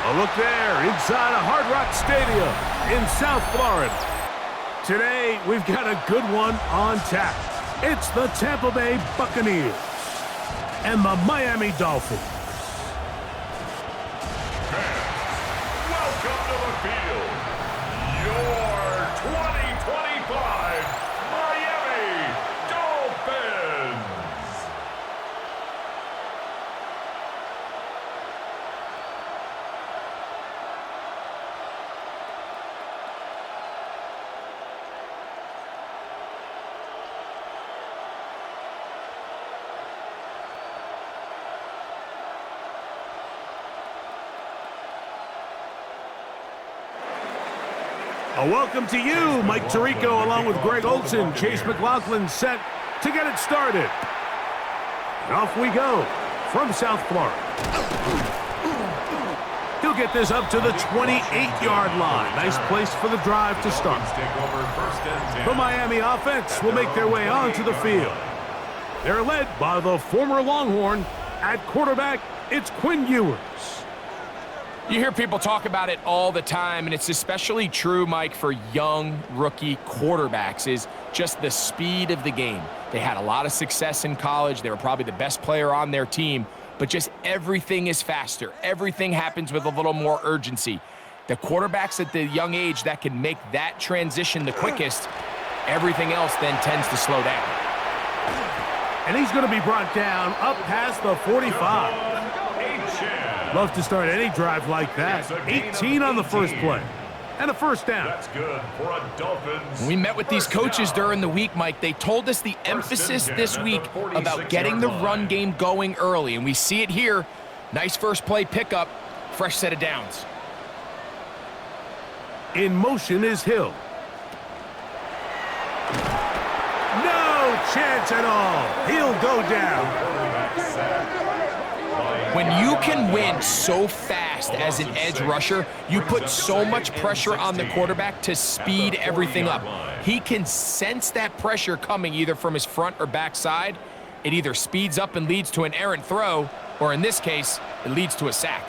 A look there inside a Hard Rock Stadium in South Florida. Today, we've got a good one on tap. It's the Tampa Bay Buccaneers and the Miami Dolphins. Welcome to the field, your 2025 Miami Dolphins. A welcome to you, Mike Tirico, along with Greg Olson. Chase McLaughlin set to get it started. And off we go from South Florida. He'll get this up to the 28-yard line. Nice place for the drive to start. The Miami offense will make their way onto the field. They're led by the former Longhorn. At quarterback, it's Quinn Ewers. You hear people talk about it all the time, and it's especially true, Mike, for young rookie quarterbacks, is just the speed of the game. They had a lot of success in college. They were probably the best player on their team, but just everything is faster. Everything happens with a little more urgency. The quarterbacks at the young age that can make that transition the quickest, everything else then tends to slow down. And he's going to be brought down up past the 45. Love to start any drive like that. 18 on the first play. And a first down. That's good for a Dolphins. When we met with these coaches during the week, Mike, they told us the emphasis this week about getting the run game going early. And we see it here. Nice first play pickup. Fresh set of downs. In motion is Hill. No chance at all. He'll go down. When you can win so fast as an edge rusher, you put so much pressure on the quarterback to speed everything up. He can sense that pressure coming either from his front or back side. It either speeds up and leads to an errant throw, or in this case, it leads to a sack.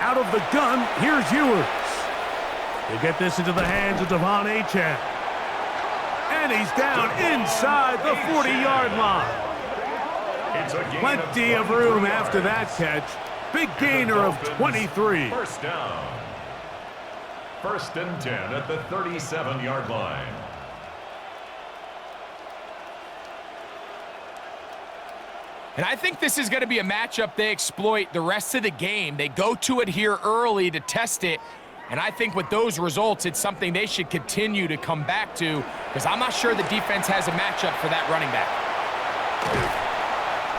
Out of the gun, here's Ewers. He'll get this into the hands of Devon Achane. And he's down inside the 40-yard line. Plenty of room after that catch. Big gainer of 23. First down. First and 10 at the 37-yard line. And I think this is going to be a matchup they exploit the rest of the game. They go to it here early to test it. And I think with those results, it's something they should continue to come back to, because I'm not sure the defense has a matchup for that running back.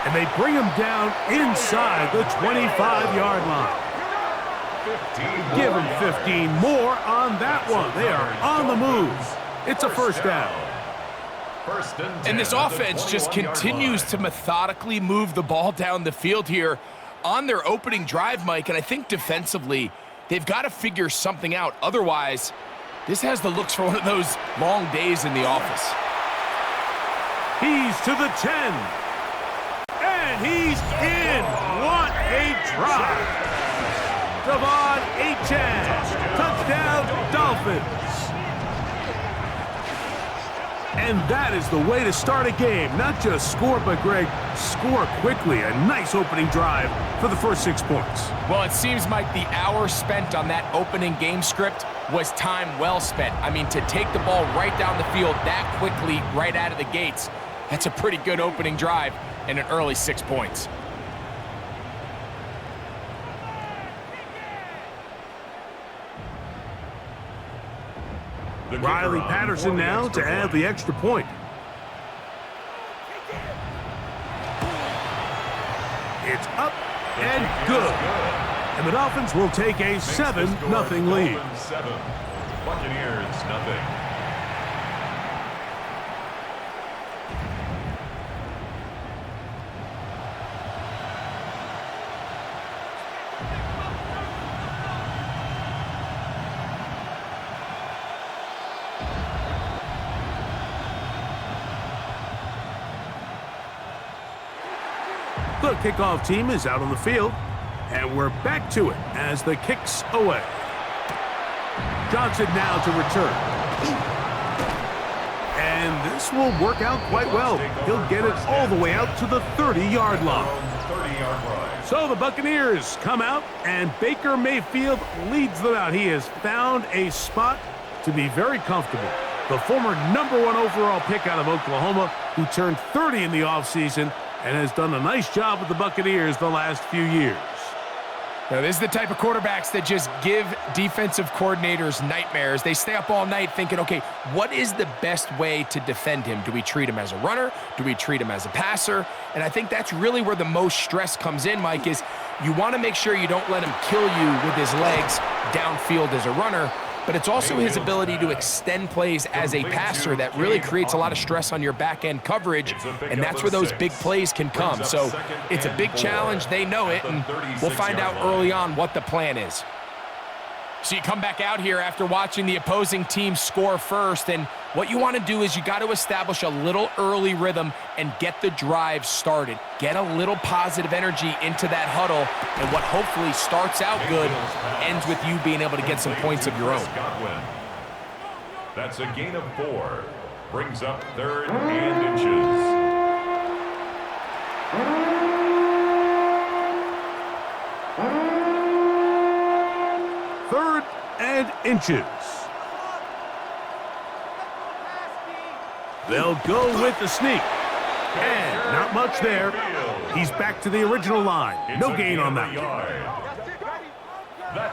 And they bring him down inside the 25-yard line. Give him 15 more on that one. They are on the move. It's a first down. And this offense just continues to methodically move the ball down the field here on their opening drive, Mike. And I think defensively, they've got to figure something out. Otherwise, this has the looks for one of those long days in the office. He's to the 10. And he's in. What a drive. Devon Achane. Touchdown, Dolphins. And that is the way to start a game. Not just score, but, Greg, score quickly. A nice opening drive for the first 6 points. Well, it seems like the hour spent on that opening game script was time well spent. I mean, to take the ball right down the field that quickly right out of the gates, that's a pretty good opening drive and an early 6 points. Riley Patterson now to add the extra point. It's up and good. And the Dolphins will take a 7-0 lead. 7. Buccaneers, nothing. The kickoff team is out on the field, and we're back to it as the kick's away. Johnson now to return. And this will work out quite well. He'll get it all the way out to the 30-yard line. So the Buccaneers come out, and Baker Mayfield leads them out. He has found a spot to be very comfortable. The former #1 overall pick out of Oklahoma, who turned 30 in the offseason and has done a nice job with the Buccaneers the last few years. Now, this is the type of quarterbacks that just give defensive coordinators nightmares. They stay up all night thinking, okay, what is the best way to defend him? Do we treat him as a runner? Do we treat him as a passer? And I think that's really where the most stress comes in, Mike, is you want to make sure you don't let him kill you with his legs downfield as a runner, but it's also his ability to extend plays as a passer that really creates a lot of stress on your back-end coverage, and that's where those big plays can come. So it's a big challenge. They know it, and we'll find out early on what the plan is. So you come back out here after watching the opposing team score first, and what you want to do is you got to establish a little early rhythm and get the drive started. Get a little positive energy into that huddle, and what hopefully starts out good ends with you being able to get some points of your own. That's a gain of 4. Brings up 3rd and inches. Third and inches. They'll go with the sneak. And not much there. He's back to the original line. No gain on that.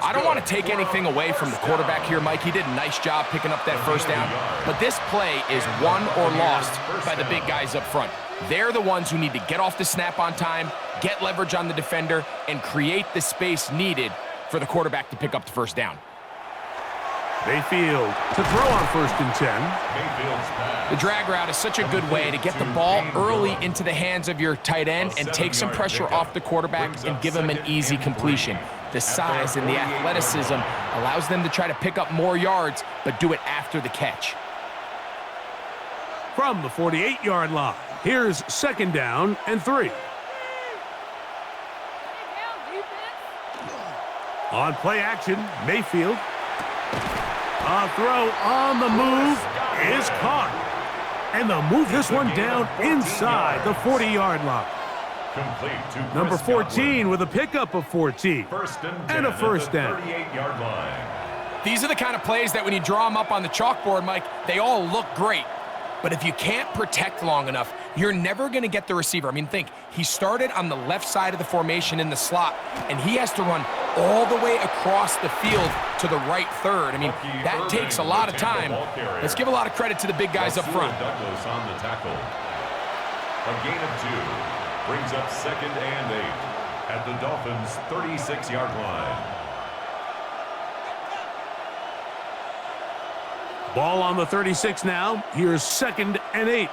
I don't want to take anything away from the quarterback here, Mike. He did a nice job picking up that first down. But this play is won or lost by the big guys up front. They're the ones who need to get off the snap on time, get leverage on the defender, and create the space needed for the quarterback to pick up the first down. Mayfield to throw on 1st and 10. The drag route is such a good way to get the ball early into the hands of your tight end and take some pressure off the quarterback and give him an easy completion. The size and the athleticism allows them to try to pick up more yards, but do it after the catch. From the 48-yard line, here's 2nd down and 3. On play action, Mayfield. A throw on the move is caught. And they'll move this one down inside the 40-yard line. Number 14 with a pickup of 14. And a first down. These are the kind of plays that when you draw them up on the chalkboard, Mike, they all look great. But if you can't protect long enough, you're never going to get the receiver. I mean, think, he started on the left side of the formation in the slot, and he has to run all the way across the field to the right third. I mean, that takes a lot of time. Let's give a lot of credit to the big guys up front. Douglas on the tackle. A gain of 2 brings up 2nd and 8 at the Dolphins' 36-yard line. Ball on the 36 now. Here's 2nd and 8.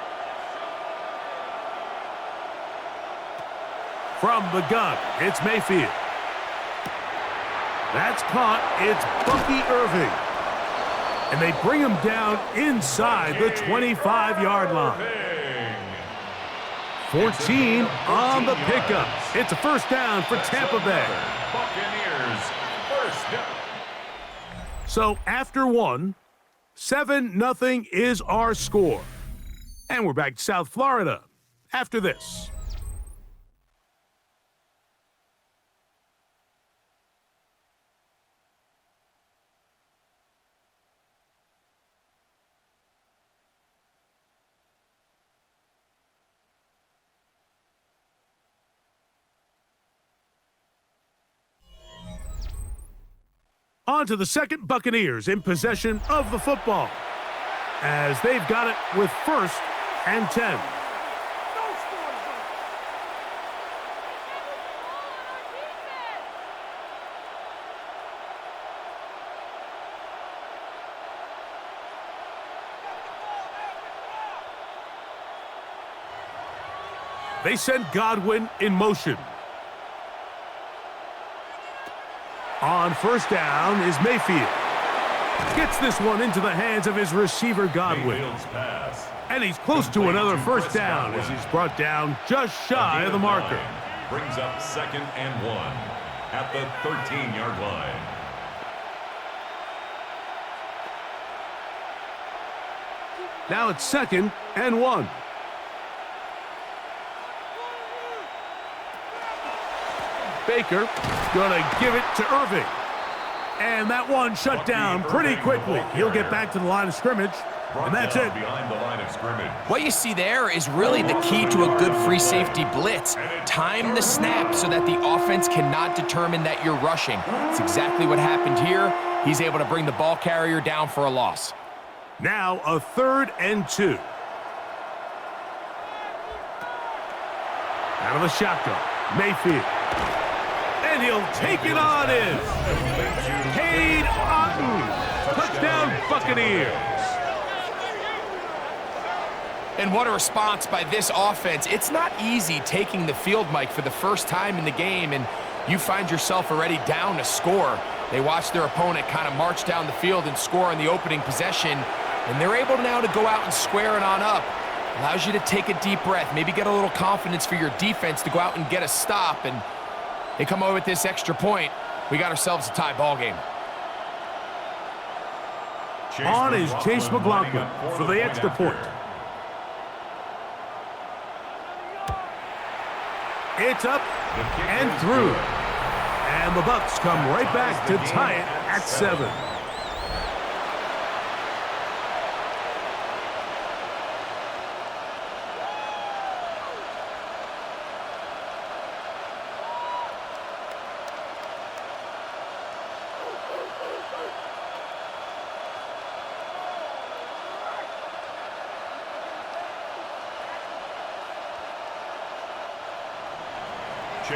From the gun, it's Mayfield. That's caught. It's Bucky Irving. And they bring him down inside the 25-yard line. 14 on the pickup. It's a first down for Tampa Bay. Buccaneers, first down. So after 1, 7-0 is our score. And we're back to South Florida after this. On to the 2nd, Buccaneers in possession of the football, as they've got it with 1st and 10. They send Godwin in motion. On 1st down is Mayfield. Gets this one into the hands of his receiver, Godwin. And he's close to another first down as he's brought down just shy of the marker. brings up 2nd and 1 at the 13-yard line. Now it's 2nd and 1. Baker gonna give it to Irving. And that one shut down pretty quickly. He'll get back to the line of scrimmage, and that's it. Behind the line of scrimmage. What you see there is really the key to a good free safety blitz. Time the snap so that the offense cannot determine that you're rushing. It's exactly what happened here. He's able to bring the ball carrier down for a loss. Now a 3rd and 2. Out of the shotgun, Mayfield. And he'll take it on in. Cade Otton. Touchdown, Buccaneers. And what a response by this offense. It's not easy taking the field, Mike, for the first time in the game, and you find yourself already down a score. They watch their opponent kind of march down the field and score on the opening possession, and they're able now to go out and square it on up. Allows you to take a deep breath, maybe get a little confidence for your defense to go out and get a stop, and they come away with this extra point. We got ourselves a tie ball game. On is Chase McLaughlin for the extra point. It's up and through. And the Bucs come right back to tie it at 7.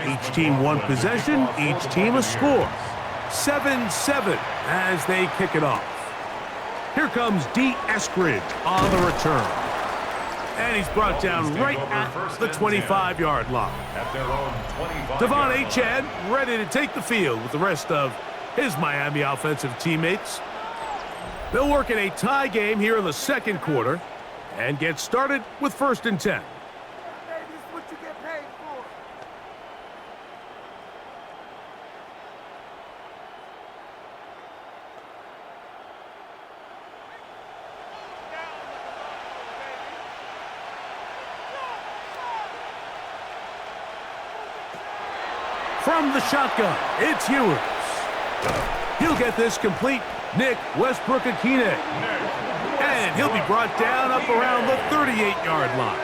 Each team one possession, each team a score. 7-7 as they kick it off. Here comes D. Eskridge on the return. And he's brought down right at the 25-yard line. Devon Achane ready to take the field with the rest of his Miami offensive teammates. They'll work in a tie game here in the 2nd quarter and get started with 1st and 10. From the shotgun, it's Ewers. He'll get this complete. Nick Westbrook-Akine. And he'll be brought down up around the 38-yard line.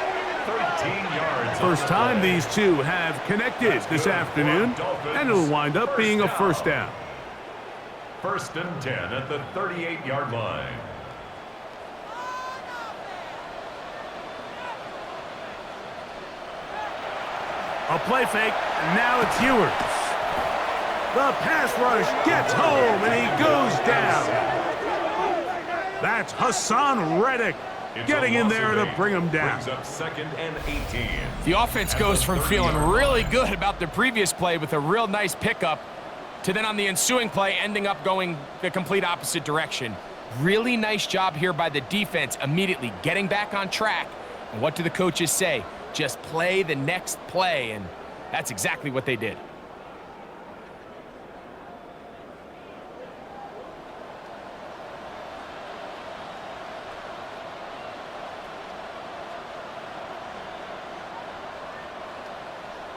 13 yards. First time these two have connected this afternoon, and it'll wind up being a 1st down. 1st and 10 at the 38-yard line. A play fake, and now it's Ewers. The pass rush gets home, and he goes down. That's Hassan Reddick getting in there to bring him down. Brings up 2nd and 18. The offense goes from feeling really good about the previous play with a real nice pickup to then on the ensuing play ending up going the complete opposite direction. Really nice job here by the defense, immediately getting back on track. And what do the coaches say? Just play the next play, and that's exactly what they did.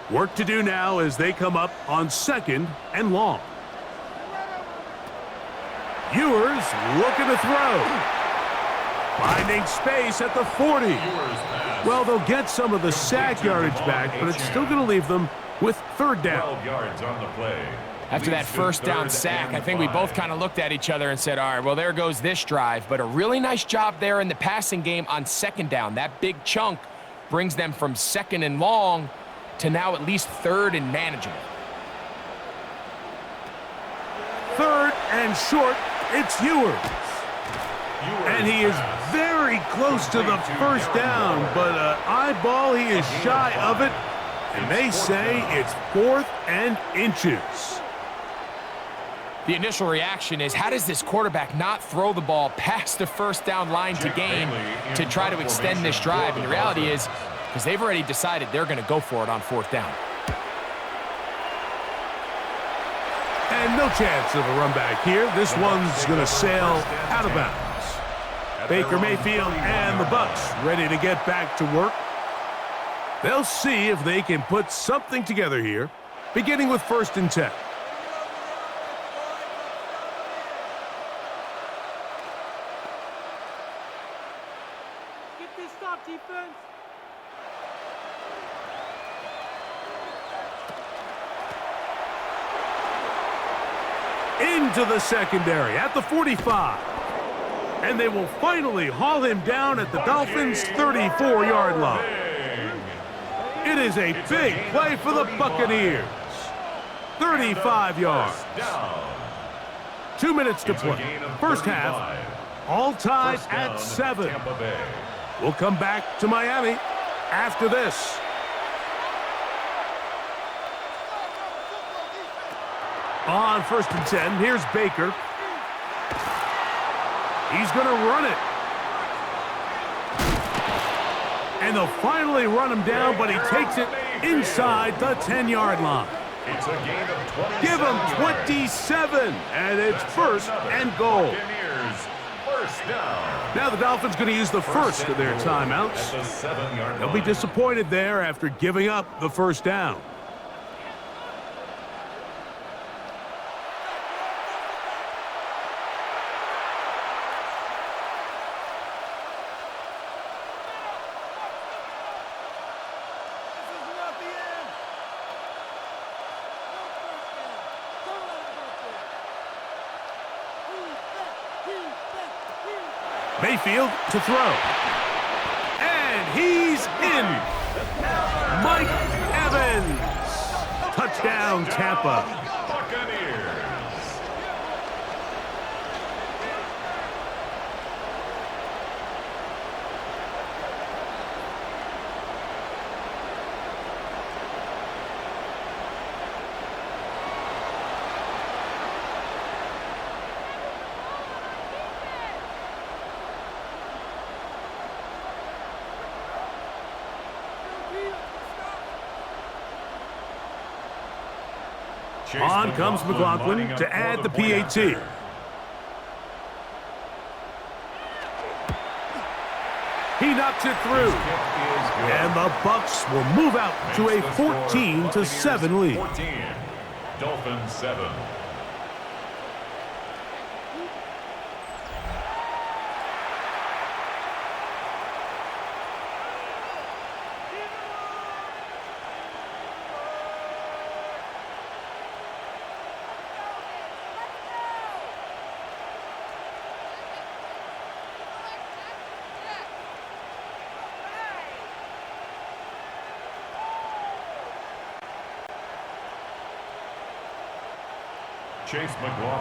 Work to do now as they come up on 2nd and long. Ewers looking to throw. Finding space at the 40. Well, they'll get some of the sack yardage back, but it's still going to leave them with 3rd down. 12 yards on the play. After that 1st down sack, I think we both kind of looked at each other and said, all right, well, there goes this drive. But a really nice job there in the passing game on 2nd down. That big chunk brings them from 2nd and long to now at least 3rd and manageable. 3rd and short, it's Ewers. And he is very close to the 1st down, but eyeball, he is shy of it. And they say it's 4th and inches. The initial reaction is, how does this quarterback not throw the ball past the 1st down line to gain to try to extend this drive? And the reality is, because they've already decided they're going to go for it on 4th down. And no chance of a run back here. This one's going to sail out of bounds. Baker Mayfield and the Bucs ready to get back to work. They'll see if they can put something together here, beginning with 1st and 10. Get this stop, defense. Into the secondary at the 45. And they will finally haul him down at the Dolphins' 34-yard line. It is a big play for the Buccaneers. 35 yards. 2 minutes to play. First half, all tied at 7. We'll come back to Miami after this. On 1st and 10, here's Baker. He's going to run it. And they'll finally run him down, but he takes it inside the 10-yard line. It's a gain of 27. Give him 27, and it's 1st and goal. Buccaneers, first down. Now the Dolphins going to use the first of their timeouts. At the 7-yard They'll be line. disappointed there after giving up the first down. Mayfield to throw. And he's in. Mike Evans. Touchdown, Tampa. Buccaneers. On comes McLaughlin to add the PAT. He knocks it through. And the Bucs will move out to a 14-7 lead. 14. Dolphins 7.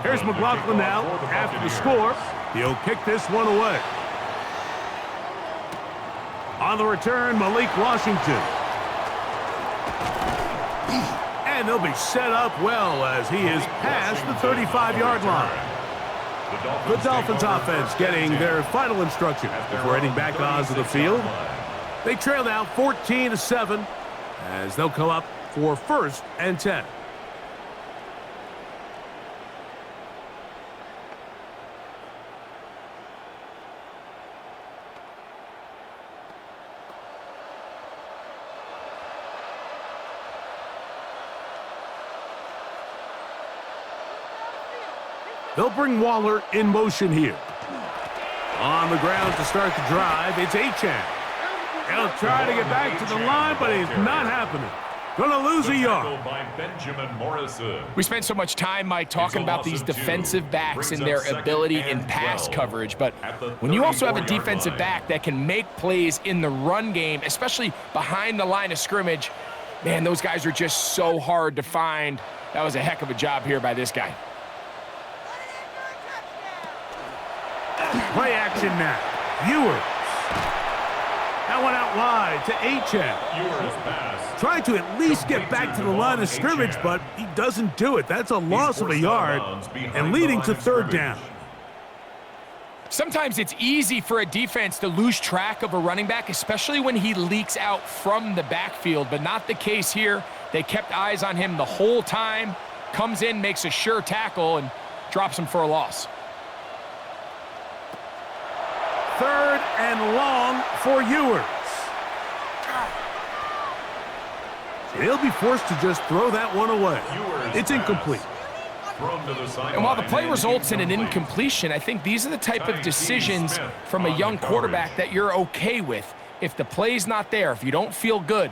Here's McLaughlin now after the score. He'll kick this one away. On the return, Malik Washington. And they'll be set up well as he is past the 35-yard line. The Dolphins offense getting their final instruction before heading back onto the field. They trail now 14-7 as they'll come up for 1st and 10. They'll bring Waller in motion here. On the ground to start the drive, it's Achan. He'll try to get back to the line, but it's not happening. Gonna lose a yard. We spent so much time, Mike, talking about these defensive backs and their ability in pass coverage, but when you also have a defensive back that can make plays in the run game, especially behind the line of scrimmage, man, those guys are just so hard to find. That was a heck of a job here by this guy. Play action now. Ewers. That one out wide to Achan. Trying to at least get back to the line of scrimmage, but he doesn't do it. That's a loss of a yard and leading to 3rd down. Sometimes it's easy for a defense to lose track of a running back, especially when he leaks out from the backfield, but not the case here. They kept eyes on him the whole time, comes in, makes a sure tackle, and drops him for a loss. 3rd and long for Ewers. He'll be forced to just throw that one away. It's incomplete. And while the play results in an incompletion, I think these are the type of decisions from a young quarterback that you're okay with. If the play's not there, if you don't feel good,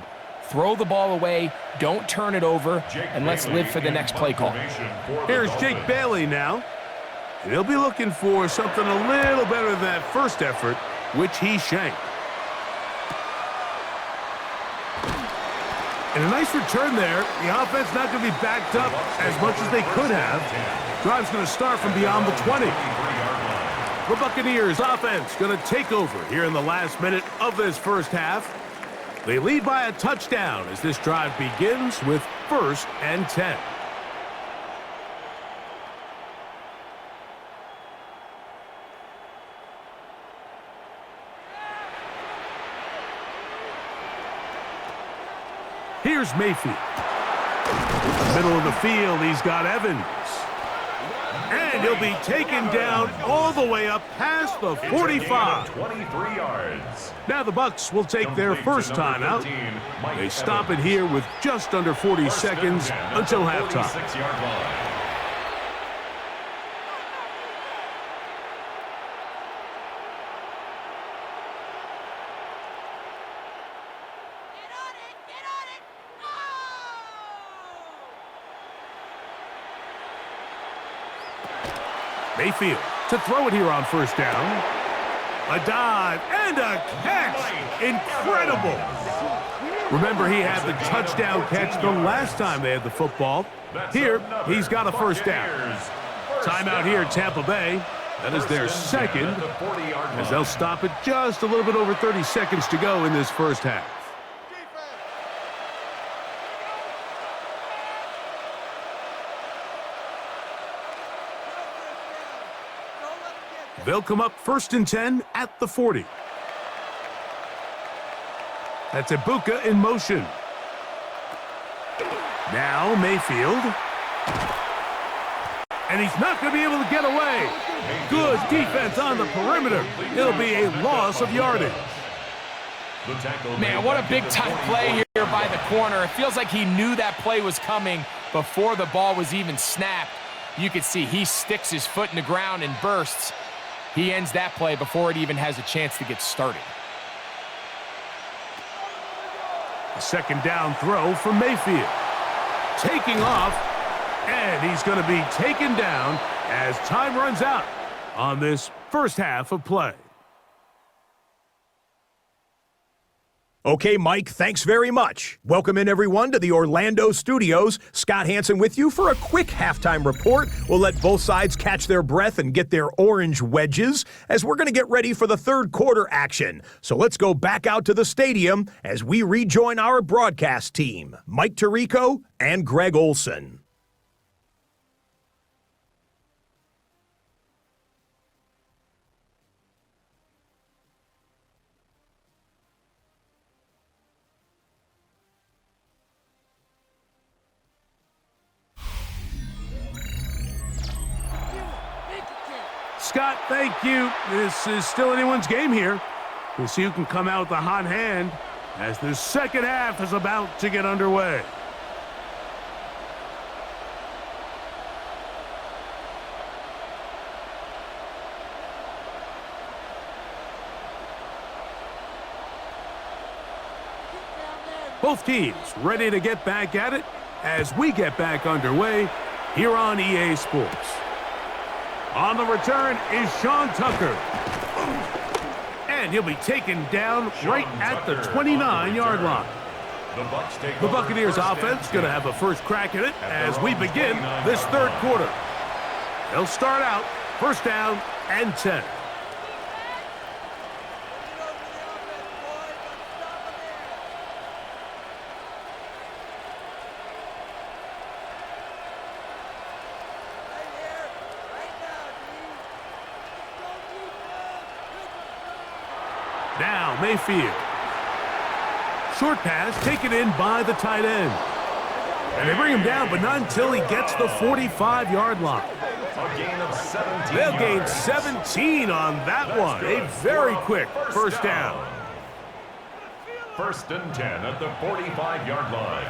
throw the ball away, don't turn it over, and let's live for the next play call. Here's Jake Bailey now. And he'll be looking for something a little better than that first effort, which he shanked. And a nice return there. The offense not going to be backed up as much as they could have. Drive's going to start from beyond the 20. The Buccaneers offense going to take over here in the last minute of this first half. They lead by a touchdown as this drive begins with 1st and 10. Here's Mayfield. Middle of the field, he's got Evans. And he'll be taken down all the way up past the 45. 23 yards. Now the Bucs will take their first time out. They stop it here with just under 40 seconds until halftime. Mayfield to throw it here on 1st down. A dive and a catch. Incredible. Remember, he had the touchdown catch the last time they had the football. Here, he's got a 1st down. Timeout here, Tampa Bay. That is their 2nd, as they'll stop it just a little bit over 30 seconds to go in this first half. They'll come up 1st and 10 at the 40. That's Ibuka in motion. Now Mayfield. And he's not going to be able to get away. Good defense on the perimeter. It'll be a loss of yardage. Man, what a big-time play here by the corner. It feels like he knew that play was coming before the ball was even snapped. You can see he sticks his foot in the ground and bursts. He ends that play before it even has a chance to get started. A 2nd down throw from Mayfield. Taking off, and he's going to be taken down as time runs out on this first half of play. Okay, Mike, thanks very much. Welcome in, everyone, to the Orlando studios. Scott Hansen with you for a quick halftime report. We'll let both sides catch their breath and get their orange wedges as we're going to get ready for the 3rd quarter action. So let's go back out to the stadium as we rejoin our broadcast team, Mike Tirico and Greg Olson. Scott, thank you. This is still anyone's game here. We'll see who can come out with the hot hand as the second half is about to get underway. Both teams ready to get back at it as we get back underway here on EA Sports. On the return is Sean Tucker. And he'll be taken down right at the 29-yard line. The Buccaneers offense going to have a first crack at it as we begin this 3rd quarter. They'll start out 1st down and 10. Now Mayfield. Short pass taken in by the tight end. And they bring him down, but not until he gets the 45-yard line. A gain of 17 They'll gain yards. 17 on that one. A very quick first down. First and 10 at the 45-yard line.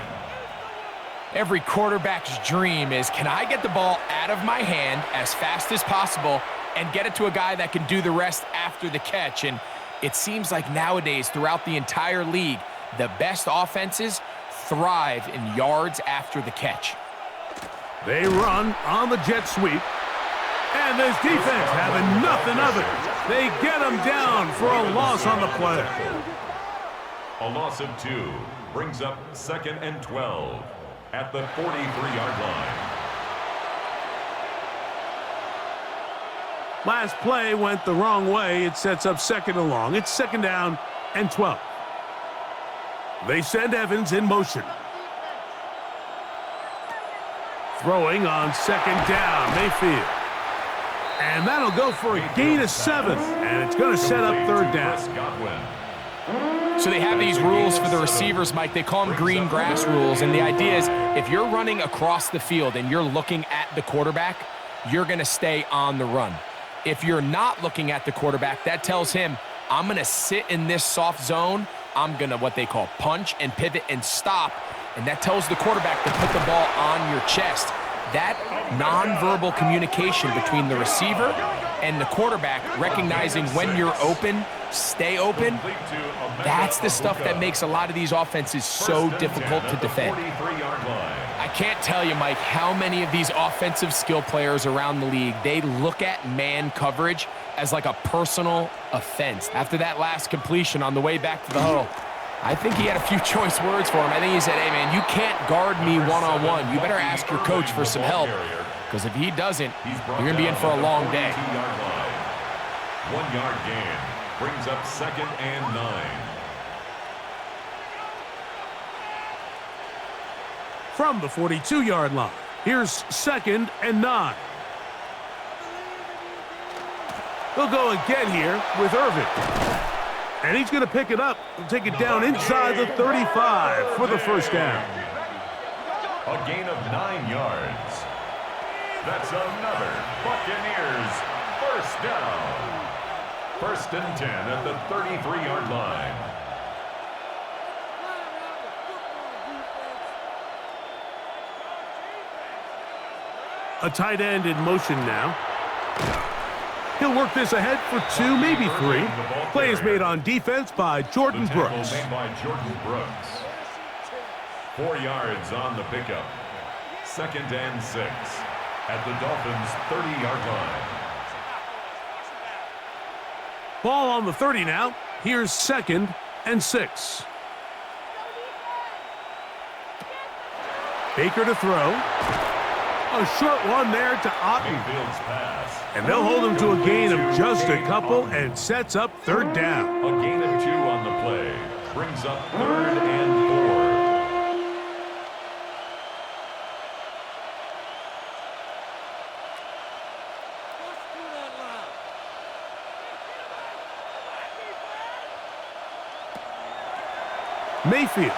Every quarterback's dream is, can I get the ball out of my hand as fast as possible and get it to a guy that can do the rest after the catch? And it seems like nowadays, throughout the entire league, the best offenses thrive in yards after the catch. They run on the jet sweep. And this defense having nothing of it. They get him down for a loss on the play. A loss of 2 brings up 2nd and 12 at the 43-yard line. Last play went the wrong way. It sets up 2nd and long. It's 2nd down and 12. They send Evans in motion. Throwing on 2nd down, Mayfield. And that'll go for a gain of 7. And it's going to set up 3rd down. So they have these rules for the receivers, Mike. They call them green grass rules. And the idea is if you're running across the field and you're looking at the quarterback, you're going to stay on the run. If you're not looking at the quarterback, that tells him, I'm going to sit in this soft zone. I'm going to what they call punch and pivot and stop. And that tells the quarterback to put the ball on your chest. That nonverbal communication between the receiver and the quarterback, recognizing when you're open, stay open, that's the stuff that makes a lot of these offenses so difficult to defend. I can't tell you, Mike, how many of these offensive skill players around the league, they look at man coverage as like a personal offense. After that last completion on the way back to the huddle, I think he had a few choice words for him. I think he said, hey, man, you can't guard me one-on-one. You better ask your coach for some help, because if he doesn't, you're going to be in for a long day. 1 yard gain brings up 2nd and 9. From the 42-yard line, here's 2nd and 9. They'll go again here with Irvin. And he's going to pick it up and take it down inside the 35 for the first down. A gain of 9 yards. That's another Buccaneers first down. 1st and 10 at the 33-yard line. A tight end in motion now. He'll work this ahead for 2, maybe 3. Play is made on defense by Jordan Brooks. Made by Jordan Brooks. 4 yards on the pickup. 2nd and 6 at the Dolphins' 30-yard line. Ball on the 30 now. Here's 2nd and 6. Baker to throw. A short one there to Otten. Mayfield's pass. And they'll hold him to a gain of just a couple and sets up 3rd down. A gain of 2 on the play. Brings up 3rd and 4. Mayfield.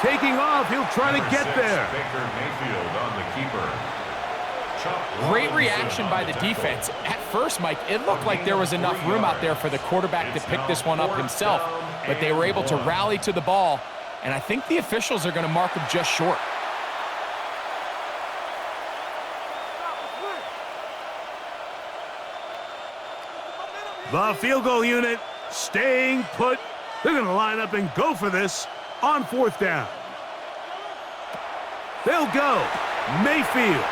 Taking off, he'll try to get there. Baker Mayfield on the keeper. Great reaction by the defense. At first, Mike, it looked like there was enough room out there for the quarterback to pick this one up himself, but they were able to rally to the ball, and I think the officials are going to mark him just short. The field goal unit staying put. They're going to line up and go for this on 4th down. They'll go. Mayfield.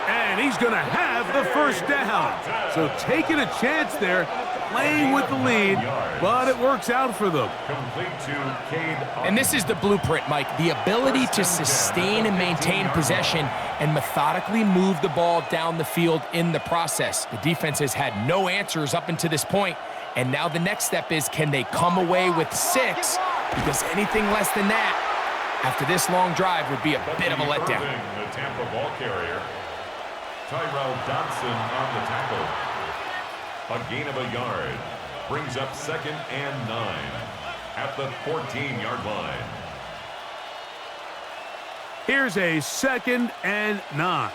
And he's going to have the first down. So taking a chance there, playing with the lead, but it works out for them. Complete to Cade. And this is the blueprint, Mike. The ability to sustain and maintain possession and methodically move the ball down the field in the process. The defense has had no answers up until this point, and now the next step is, can they come away with 6? Because anything less than that, after this long drive, would be a bit of a letdown. The Tampa ball carrier. Tyrell Dodson on the tackle. A gain of a yard. Brings up 2nd and 9 at the 14-yard line. Here's a 2nd and 9.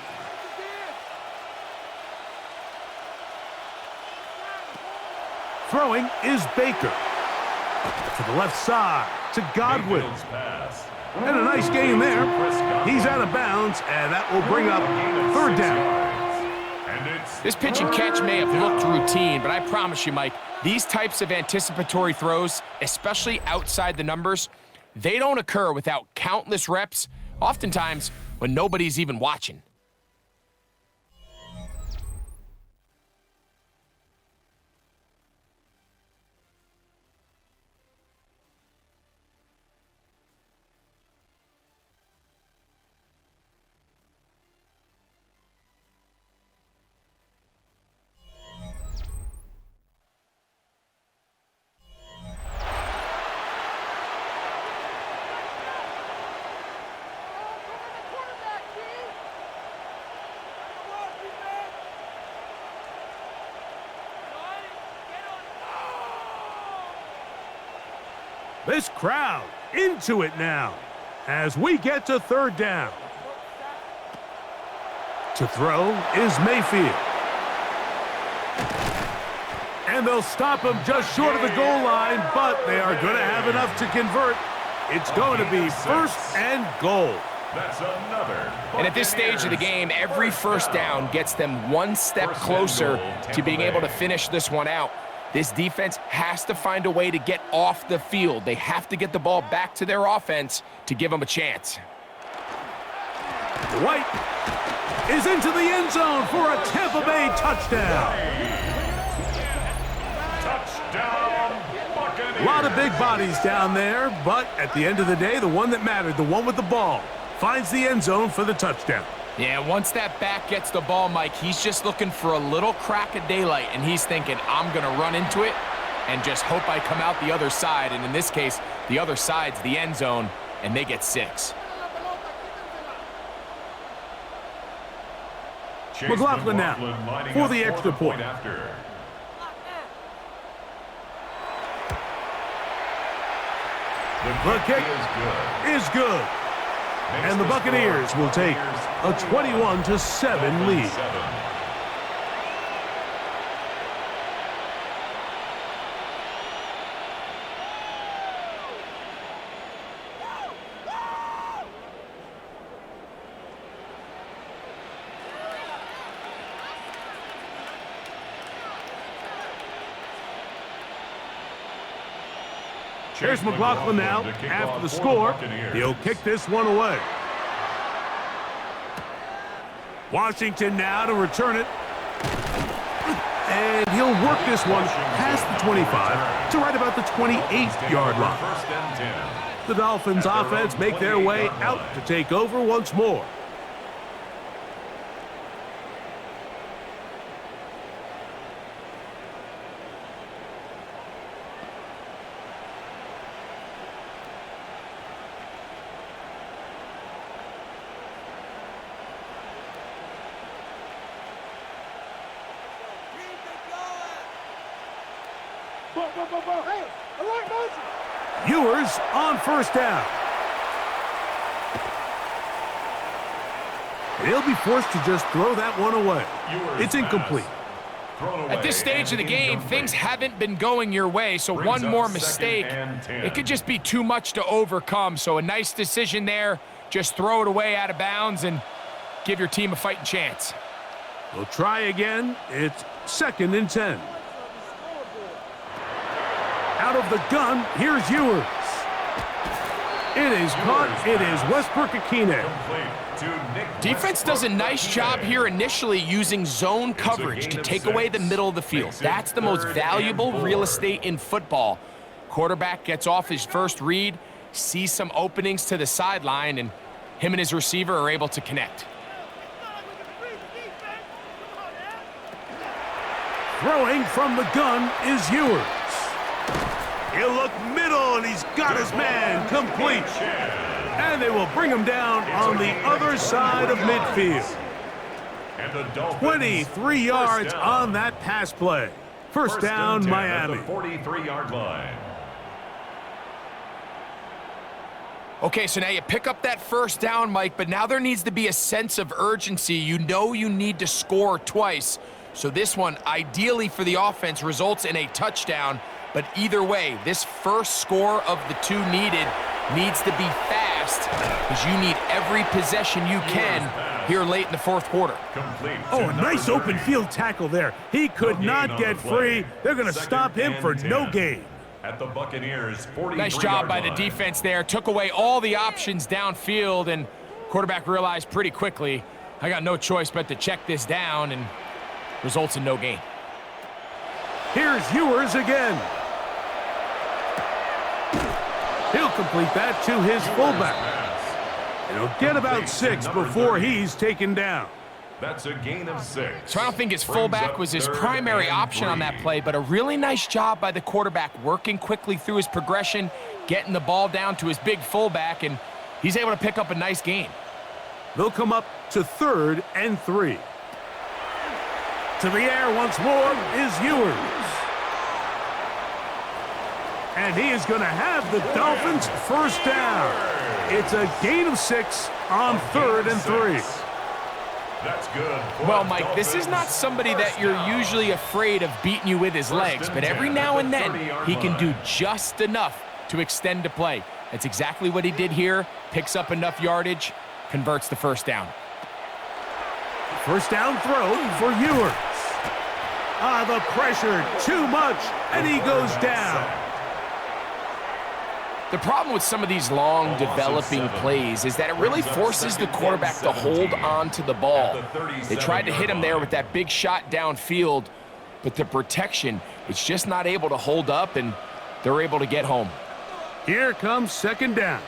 Throwing is Baker. To the left side, to Godwin. And a nice game there. He's out of bounds, and that will bring up 3rd down. This pitch and catch may have looked routine, but I promise you, Mike, these types of anticipatory throws, especially outside the numbers, they don't occur without countless reps, oftentimes when nobody's even watching. This crowd into it now as we get to 3rd down. To throw is Mayfield. And they'll stop him just short of the goal line, but they are going to have enough to convert. It's going to be 1st and goal. That's another. And at this stage of the game, every 1st down gets them one step closer to being able to finish this one out. This defense has to find a way to get off the field. They have to get the ball back to their offense to give them a chance. White is into the end zone for a Tampa Bay touchdown. Touchdown, Buccaneers. A lot of big bodies down there, but at the end of the day, the one that mattered, the one with the ball, finds the end zone for the touchdown. Yeah, once that back gets the ball, Mike, he's just looking for a little crack of daylight, and he's thinking, I'm going to run into it and just hope I come out the other side. And in this case, the other side's the end zone, and they get 6. McLaughlin now for the extra point. After. The kick is good. And the Buccaneers will take a 21-7 lead. Here's McLaughlin now. After the score, he'll kick this one away. Washington now to return it. And he'll work this one past the 25 to right about the 28-yard line. The Dolphins offense make their way out to take over once more. Ewers on 1st down. And he'll be forced to just throw that one away. It's incomplete. At this stage of the game, things haven't been going your way, so one more mistake, it could just be too much to overcome. So a nice decision there. Just throw it away out of bounds and give your team a fighting chance. We'll try again. It's 2nd and 10. Out of the gun, here's Ewers. It is caught. It is Westbrook-Akine. Defense does a nice job here initially using zone coverage to take away the middle of the field. That's the most valuable real estate in football. Quarterback gets off his first read, sees some openings to the sideline, and him and his receiver are able to connect. Throwing from the gun is Ewers. He'll look middle, and he's got his man complete. And they will bring him down on the other side of midfield. 23 yards on that pass play. First down, Miami. 43-yard line. Okay, so now you pick up that first down, Mike, but now there needs to be a sense of urgency. You know you need to score twice. So this one, ideally for the offense, results in a touchdown. But either way, this first score of the two needed needs to be fast because you need every possession you can here late in the fourth quarter. Oh, a nice open field tackle there. He could not get free. They're going to stop him for no gain. At the Buccaneers, 43 Nice job by the defense there. Took away all the options downfield, and quarterback realized pretty quickly, I got no choice but to check this down, and results in no gain. Here's Ewers again. He'll complete that to his fullback. And he'll get about 6 before he's taken down. That's a gain of 6. So I don't think his fullback was his primary option on that play, but a really nice job by the quarterback working quickly through his progression, getting the ball down to his big fullback, and he's able to pick up a nice gain. They'll come up to 3rd and 3. To the air once more is Ewers. And he is going to have the Dolphins first down. It's a gain of 6 on 3rd and 3. That's good. Well, Mike, this is not somebody that you're usually afraid of beating you with his legs, but every now and then he can do just enough to extend the play. That's exactly what he did here. Picks up enough yardage, converts the first down. First down throw for Ewers. The pressure, too much, and he goes down. The problem with some of these long developing plays is that it really forces the quarterback to hold on to the ball. They tried to hit him there with that big shot downfield, but the protection, it's just not able to hold up, and they're able to get home. Here comes 2nd down.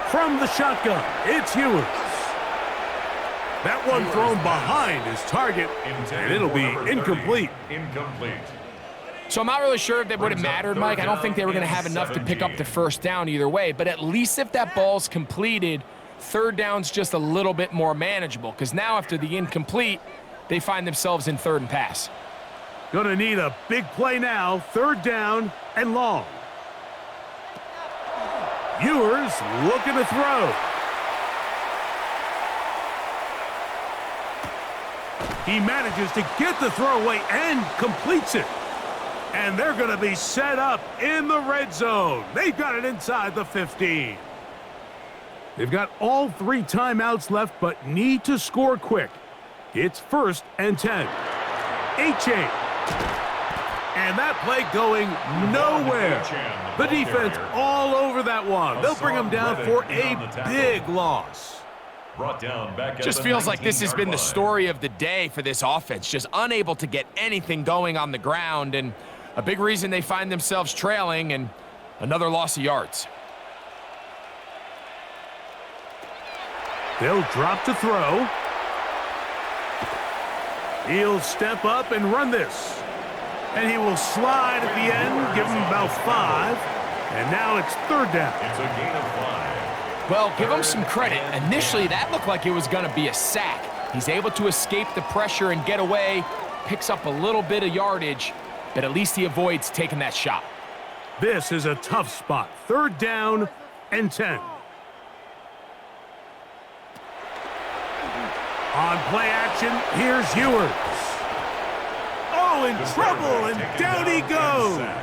From the shotgun, it's Ewers. That one thrown behind his target, and it'll be incomplete. So I'm not really sure if that would have mattered, Mike. I don't think they were going to have enough to pick up the first down either way, but at least if that ball's completed, 3rd down's just a little bit more manageable, because now after the incomplete, they find themselves in 3rd and pass. Gonna need a big play now, 3rd down and long. Ewers looking to throw. He manages to get the throw away and completes it. And they're going to be set up in the red zone. They've got it inside the 15. They've got all 3 timeouts left, but need to score quick. It's 1st and 10. H8. And that play going nowhere. The defense all over that one. They'll bring them down for a big loss. Just feels like this has been the story of the day for this offense. Just unable to get anything going on the ground, and a big reason they find themselves trailing, and another loss of yards. They'll drop to throw. He'll step up and run this. And he will slide at the end, give him about 5. And now it's 3rd down. It's a gain of 5. Well, give him some credit. Initially, that looked like it was going to be a sack. He's able to escape the pressure and get away, picks up a little bit of yardage, but at least he avoids taking that shot. This is a tough spot. 3rd down and 10. On play action, here's Ewers. Oh, in trouble, and down he goes.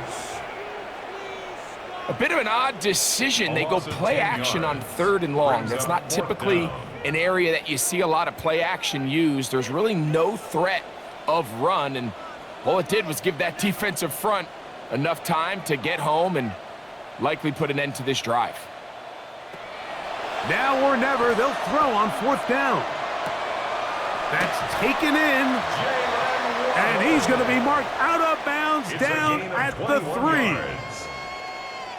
A bit of an odd decision. They go play action on 3rd and long. That's not typically an area that you see a lot of play action used. There's really no threat of run, and all it did was give that defensive front enough time to get home and likely put an end to this drive. Now or never, they'll throw on 4th down. That's taken in, and he's going to be marked out of bounds down at the 3.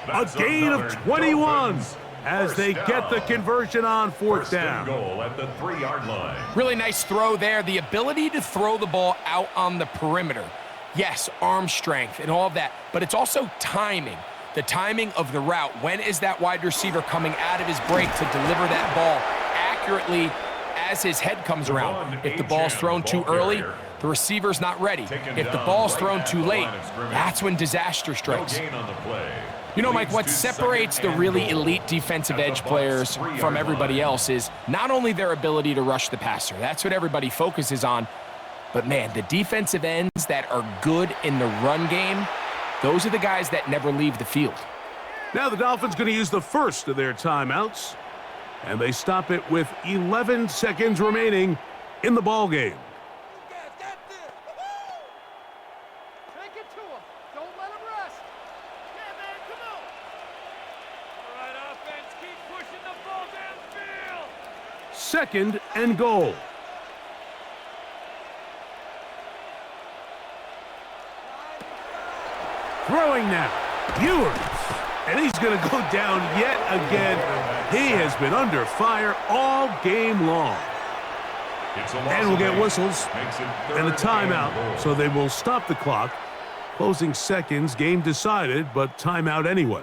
A gain of 21 as they get the conversion on 4th down. Goal at the 3-yard line. Really nice throw there. The ability to throw the ball out on the perimeter. Yes, arm strength and all of that, but it's also timing. The timing of the route. When is that wide receiver coming out of his break to deliver that ball accurately as his head comes around? If the ball's thrown too early, The receiver's not ready. If the ball's thrown too late, that's when disaster strikes. You know, Mike, what separates the really elite defensive edge players from everybody else is not only their ability to rush the passer. That's what everybody focuses on. But, man, the defensive ends that are good in the run game, those are the guys that never leave the field. Now the Dolphins going to use the first of their timeouts, and they stop it with 11 seconds remaining in the ball game. Take it to him. Don't let him rest. Yeah, man, come on. All right, offense, keep pushing the ball downfield. 2nd and goal. Throwing now. Ewers. And he's going to go down yet again. He has been under fire all game long. And we'll get whistles and a timeout, so they will stop the clock. Closing seconds, game decided, but timeout anyway.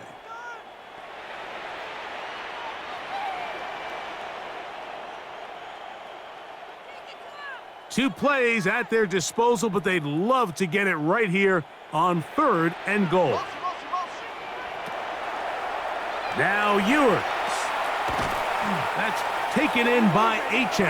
Two plays at their disposal, but they'd love to get it right here on 3rd and goal. Now Ewers. That's taken in by Achan.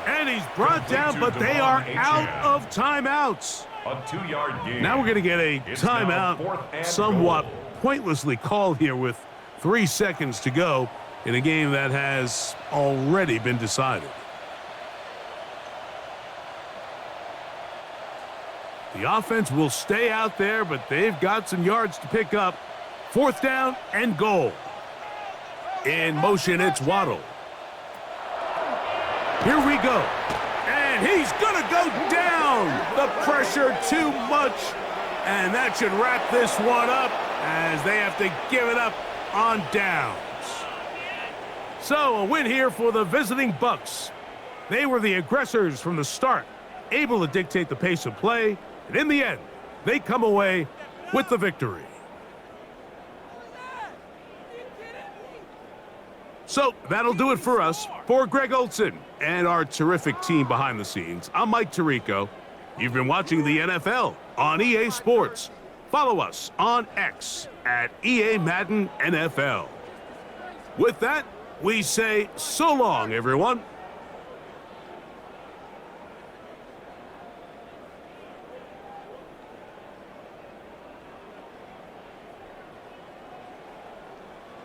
And he's brought down, but they are out of timeouts. A 2-yard gain. Now we're going to get a timeout, somewhat pointlessly called here with 3 seconds to go in a game that has already been decided. The offense will stay out there, but they've got some yards to pick up. 4th down and goal. In motion, it's Waddle. Here we go. And he's going to go down. The pressure too much. And that should wrap this one up as they have to give it up on downs. So a win here for the visiting Bucs. They were the aggressors from the start, able to dictate the pace of play. And in the end, they come away with the victory. So that'll do it for us. For Greg Olson and our terrific team behind the scenes, I'm Mike Tirico. You've been watching the NFL on EA Sports. Follow us on X at EA Madden NFL. With that, we say so long, everyone.